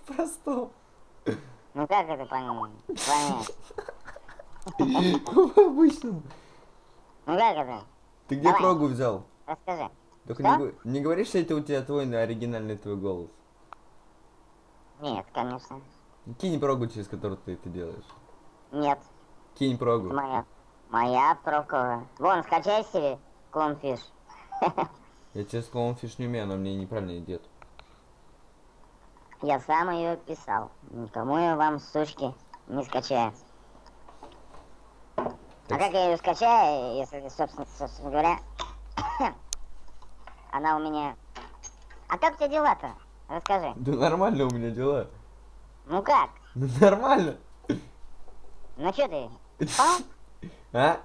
Простом. Ну как это понять? В обычном. Ну как это? Ты где Давай. прогу взял? Расскажи. Только Что? не говори, что это у тебя твой оригинальный твой голос. Нет, конечно. Кинь прогу, через которую ты это делаешь. Нет. Кинь прогу. Это моя. Моя проковая. Вон, скачай себе Клонфиш. Я тебе сказал, фиш не умею, она мне неправильно идет. Я сам ее писал. Никому я вам, сучки, не скачаю. А как я ее скачаю, если, собственно говоря, она у меня... А как у тебя дела-то? Расскажи. Да нормально у меня дела. Ну как? Ну нормально. Ну что ты, спал? А?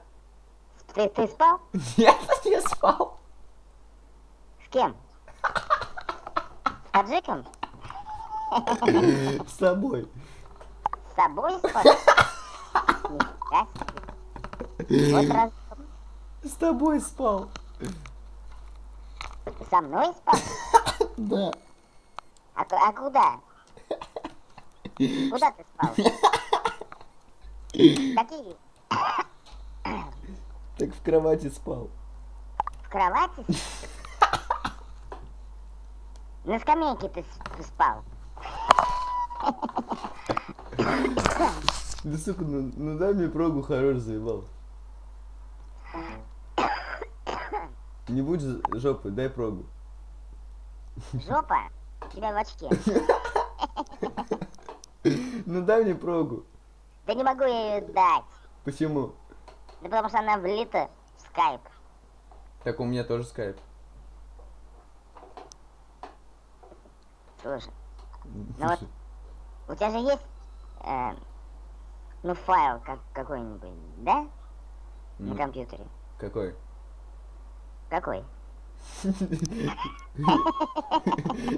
Ты спал? Я не спал. С кем? С таджиком? С тобой. С собой спал? Нифига себе. Вот раз С тобой спал. со мной спал? Да. А куда? Куда ты спал? Какие? Так в кровати спал. В кровати? На скамейке ты спал. Да сука, ну дай мне прогу хорош заебал. Не будь жопой, дай прогу. Жопа? У тебя в очке. Ну дай мне прогу. Да не могу я ее дать. Почему? Да потому что она влита в скайп. Так у меня тоже скайп. Слушай, ну вот у тебя же есть, ну, файл какой-нибудь, да? На компьютере. Какой? Какой?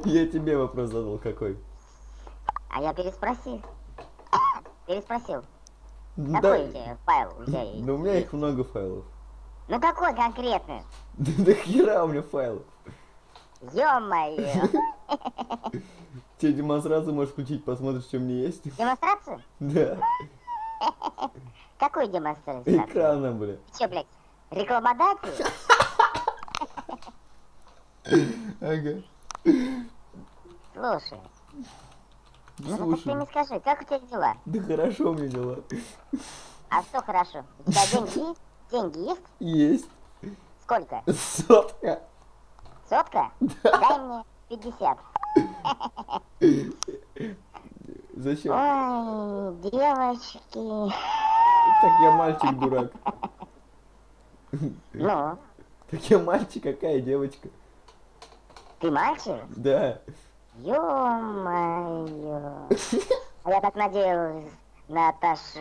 Я тебе вопрос задал, какой? А я переспросил. Переспросил. Да, Какой у тебя файл? У тебя да у меня их много файлов. Ну какой конкретно? Да хера у меня файлов. Ё-моё. Тебе демонстрацию можешь включить, посмотришь, что у меня есть. Демонстрацию? Да. Какую демонстрацию? Экрана, бля. Чё, блядь, рекламодатель? Ага. Слушай, ну так ты Слушай. мне скажи, как у тебя дела? Да хорошо у меня дела. А что хорошо? У тебя деньги есть? Деньги есть? Есть. Сколько? Сотка. Сотка? Дай мне 50. Зачем? Ой, девочки. Так я мальчик, дурак. Ну, Так я мальчик, какая девочка? ты мальчик? Да. Ё-моё. А я так надеялась на отношения.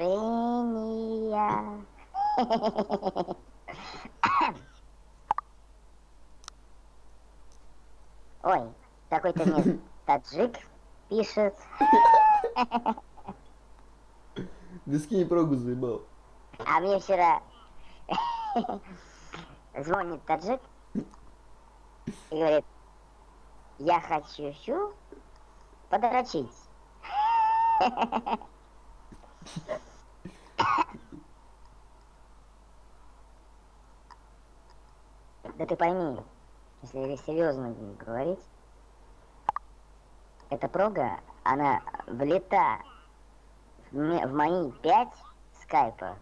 Ой, какой-то мне таджик пишет. Да скинь прогу заебал. А мне вчера звонит таджик и говорит, я хочу подрочить. Да ты пойми, если серьезно говорить, эта прога, она влета в мои 5 скайпа.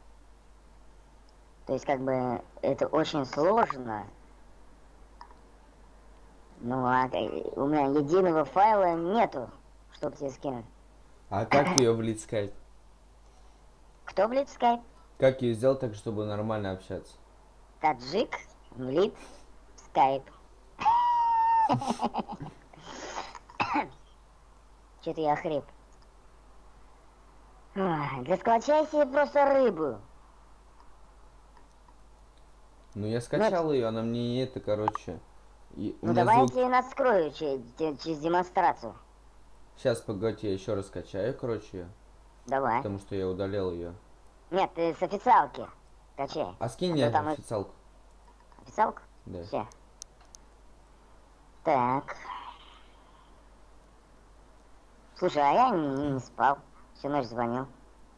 То есть как бы это очень сложно. Ну а у меня единого файла нету, чтобы тебе скинуть. А как ее влить в скайп? Кто влит в скайп? Как ее сделать так, чтобы нормально общаться? Таджик влит в скайп. Че-то я охрип. Да скачай себе просто рыбу. Ну я скачал ее, она мне это, короче. И у Ну меня давай звук... я тебе наскрою через демонстрацию. Сейчас, погоди, я еще раз скачаю, короче, ее. Давай. Потому что я удалил ее. Нет, ты с официалки качай. А скинь А мне то там официалку. Официалку? Да. Все. Так. Слушай, а я не спал. Всю ночь звонил.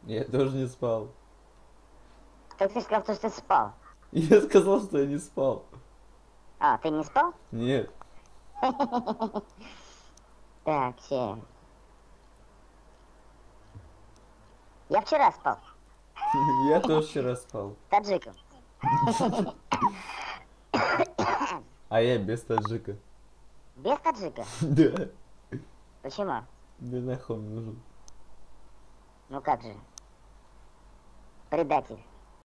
Я тоже не спал. Как ты сказал, что ты спал? Я сказал, что я не спал. А, ты не спал? Нет. Так, все. Я вчера спал. Я тоже вчера спал. Таджиком. А я без таджика. Без таджика? Да. Почему? Мне нахуй он нужен. Ну как же? Предатель.